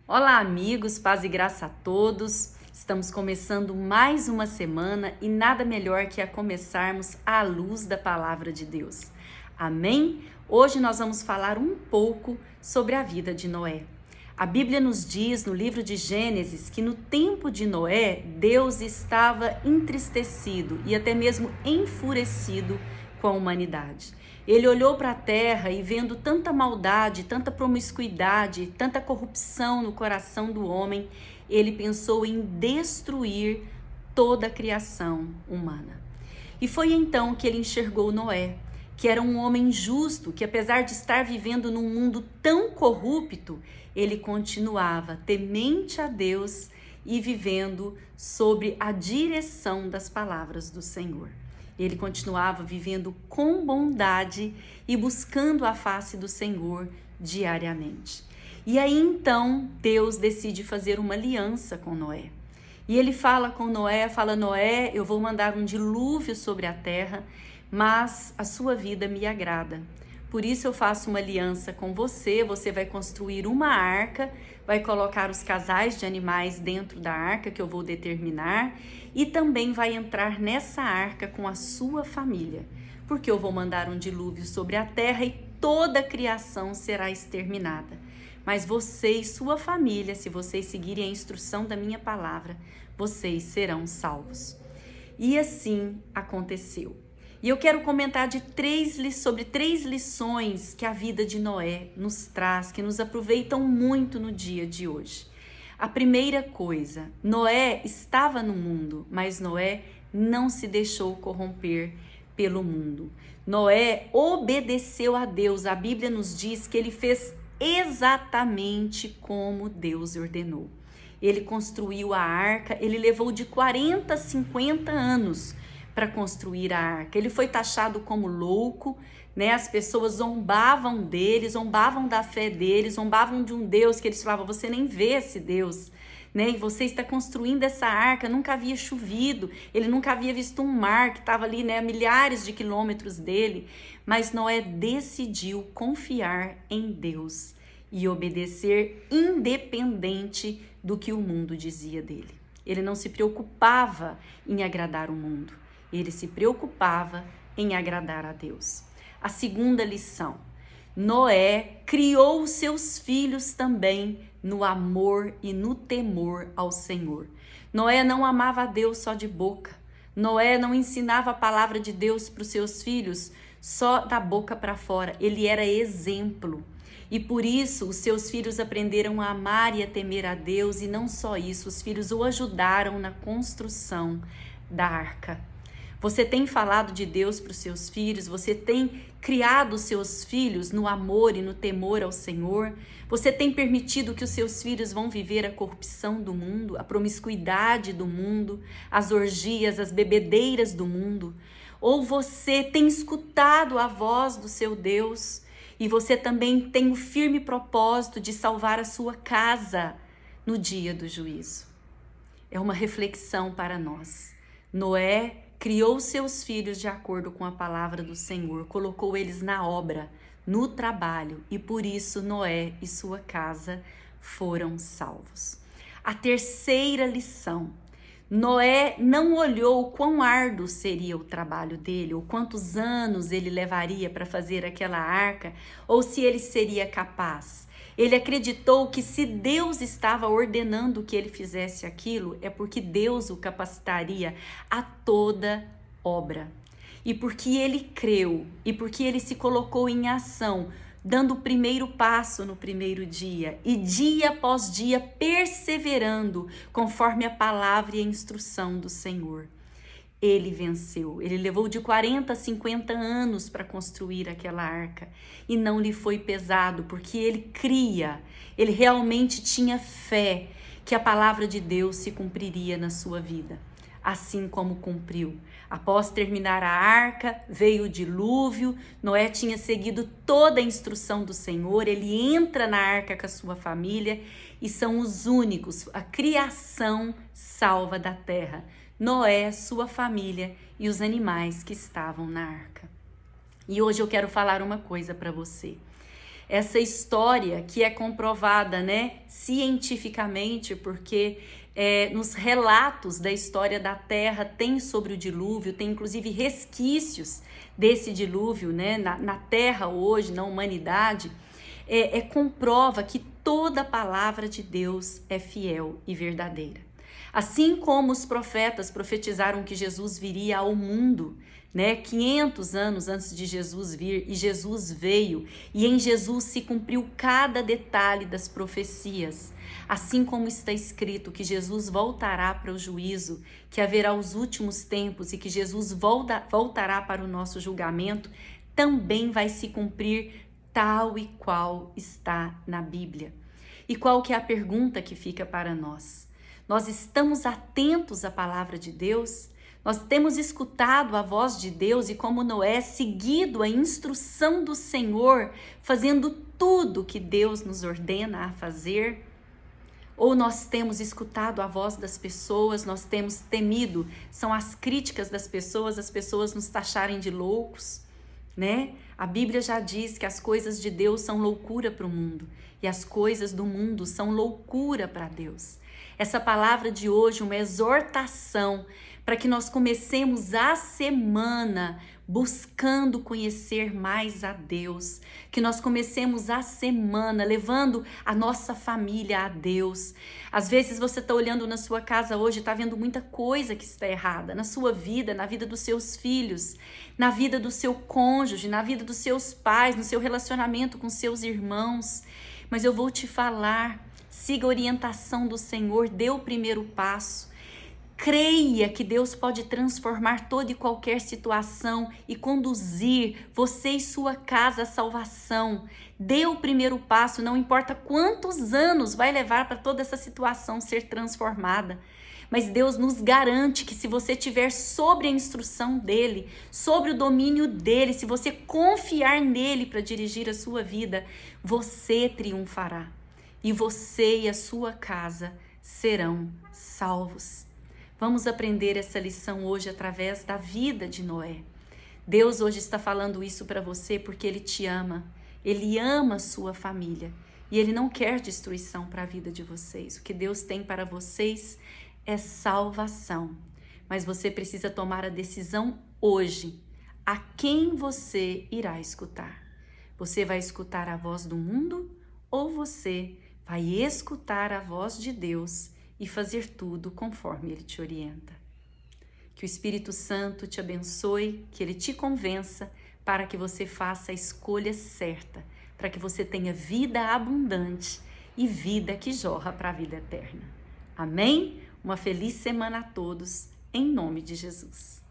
Olá, amigos, paz e graça a todos. Estamos começando mais uma semana e nada melhor que a começarmos à luz da palavra de Deus. Amém? Hoje nós vamos falar um pouco sobre a vida de Noé. A Bíblia nos diz no livro de Gênesis que no tempo de Noé, Deus estava entristecido e até mesmo enfurecido com a humanidade. Ele olhou para a terra e vendo tanta maldade, tanta promiscuidade, tanta corrupção no coração do homem, ele pensou em destruir toda a criação humana. E foi então que ele enxergou Noé, que era um homem justo, que apesar de estar vivendo num mundo tão corrupto, ele continuava temente a Deus e vivendo sob a direção das palavras do Senhor. Ele continuava vivendo com bondade e buscando a face do Senhor diariamente. E aí então Deus decide fazer uma aliança com Noé. E ele fala com Noé, Noé, eu vou mandar um dilúvio sobre a terra, mas a sua vida me agrada. Por isso eu faço uma aliança com você, você vai construir uma arca, vai colocar os casais de animais dentro da arca que eu vou determinar e também vai entrar nessa arca com a sua família, porque eu vou mandar um dilúvio sobre a terra e toda a criação será exterminada. Mas você e sua família, se vocês seguirem a instrução da minha palavra, vocês serão salvos. E assim aconteceu. E eu quero comentar sobre três lições que a vida de Noé nos traz, que nos aproveitam muito no dia de hoje. A primeira coisa, Noé estava no mundo, mas Noé não se deixou corromper pelo mundo. Noé obedeceu a Deus. A Bíblia nos diz que ele fez exatamente como Deus ordenou. Ele construiu a arca, ele levou de 40 a 50 anos para construir a arca. Ele foi taxado como louco, né? As pessoas zombavam dele, zombavam da fé dele, zombavam de um Deus que eles falavam, você nem vê esse Deus, né? E você está construindo essa arca, nunca havia chovido, ele nunca havia visto um mar que estava ali, né, a milhares de quilômetros dele. Mas Noé decidiu confiar em Deus e obedecer independente do que o mundo dizia dele. Ele não se preocupava em agradar o mundo. Ele se preocupava em agradar a Deus. A segunda lição, Noé criou os seus filhos também no amor e no temor ao Senhor. Noé não amava a Deus só de boca. Noé não ensinava a palavra de Deus para os seus filhos só da boca para fora. Ele era exemplo. E por isso os seus filhos aprenderam a amar e a temer a Deus. E não só isso, os filhos o ajudaram na construção da arca. Você tem falado de Deus para os seus filhos, você tem criado os seus filhos no amor e no temor ao Senhor, você tem permitido que os seus filhos vão viver a corrupção do mundo, a promiscuidade do mundo, as orgias, as bebedeiras do mundo, ou você tem escutado a voz do seu Deus e você também tem o firme propósito de salvar a sua casa no dia do juízo. É uma reflexão para nós. Noé criou seus filhos de acordo com a palavra do Senhor, colocou eles na obra, no trabalho, e por isso Noé e sua casa foram salvos. A terceira lição, Noé não olhou quão árduo seria o trabalho dele, ou quantos anos ele levaria para fazer aquela arca, ou se ele seria capaz. Ele acreditou que se Deus estava ordenando que ele fizesse aquilo, é porque Deus o capacitaria a toda obra. E porque ele creu, e porque ele se colocou em ação, dando o primeiro passo no primeiro dia, e dia após dia perseverando, conforme a palavra e a instrução do Senhor. Ele venceu, ele levou de 40 a 50 anos para construir aquela arca e não lhe foi pesado, porque ele cria, ele realmente tinha fé que a palavra de Deus se cumpriria na sua vida, assim como cumpriu. Após terminar a arca, veio o dilúvio, Noé tinha seguido toda a instrução do Senhor, ele entra na arca com a sua família e são os únicos, a criação salva da terra. Noé, sua família e os animais que estavam na arca. E hoje eu quero falar uma coisa para você. Essa história que é comprovada, né, cientificamente, porque nos relatos da história da Terra tem sobre o dilúvio, tem inclusive resquícios desse dilúvio, né, na Terra hoje, na humanidade, comprova que toda a palavra de Deus é fiel e verdadeira. Assim como os profetas profetizaram que Jesus viria ao mundo, né, 500 anos antes de Jesus vir, e Jesus veio, e em Jesus se cumpriu cada detalhe das profecias. Assim como está escrito que Jesus voltará para o juízo, que haverá os últimos tempos e que Jesus voltará para o nosso julgamento, também vai se cumprir tal e qual está na Bíblia. E qual que é a pergunta que fica para nós? Nós estamos atentos à palavra de Deus? Nós temos escutado a voz de Deus e, como Noé, seguido a instrução do Senhor, fazendo tudo que Deus nos ordena a fazer? Ou nós temos escutado a voz das pessoas, nós temos temido, são as críticas das pessoas, as pessoas nos taxarem de loucos, né? A Bíblia já diz que as coisas de Deus são loucura para o mundo e as coisas do mundo são loucura para Deus. Essa palavra de hoje é uma exortação para que nós comecemos a semana buscando conhecer mais a Deus, que nós comecemos a semana levando a nossa família a Deus. Às vezes você está olhando na sua casa hoje e está vendo muita coisa que está errada na sua vida, na vida dos seus filhos, na vida do seu cônjuge, na vida dos seus pais, no seu relacionamento com seus irmãos. Mas eu vou te falar, siga a orientação do Senhor, dê o primeiro passo. Creia que Deus pode transformar toda e qualquer situação e conduzir você e sua casa à salvação. Dê o primeiro passo, não importa quantos anos vai levar para toda essa situação ser transformada. Mas Deus nos garante que se você estiver sobre a instrução dele, sobre o domínio dele, se você confiar nele para dirigir a sua vida, você triunfará. E você e a sua casa serão salvos. Vamos aprender essa lição hoje através da vida de Noé. Deus hoje está falando isso para você porque Ele te ama. Ele ama a sua família e Ele não quer destruição para a vida de vocês. O que Deus tem para vocês é salvação. Mas você precisa tomar a decisão hoje. A quem você irá escutar? Você vai escutar a voz do mundo ou você vai escutar a voz de Deus e fazer tudo conforme Ele te orienta? Que o Espírito Santo te abençoe, que Ele te convença para que você faça a escolha certa, para que você tenha vida abundante e vida que jorra para a vida eterna. Amém? Uma feliz semana a todos, em nome de Jesus.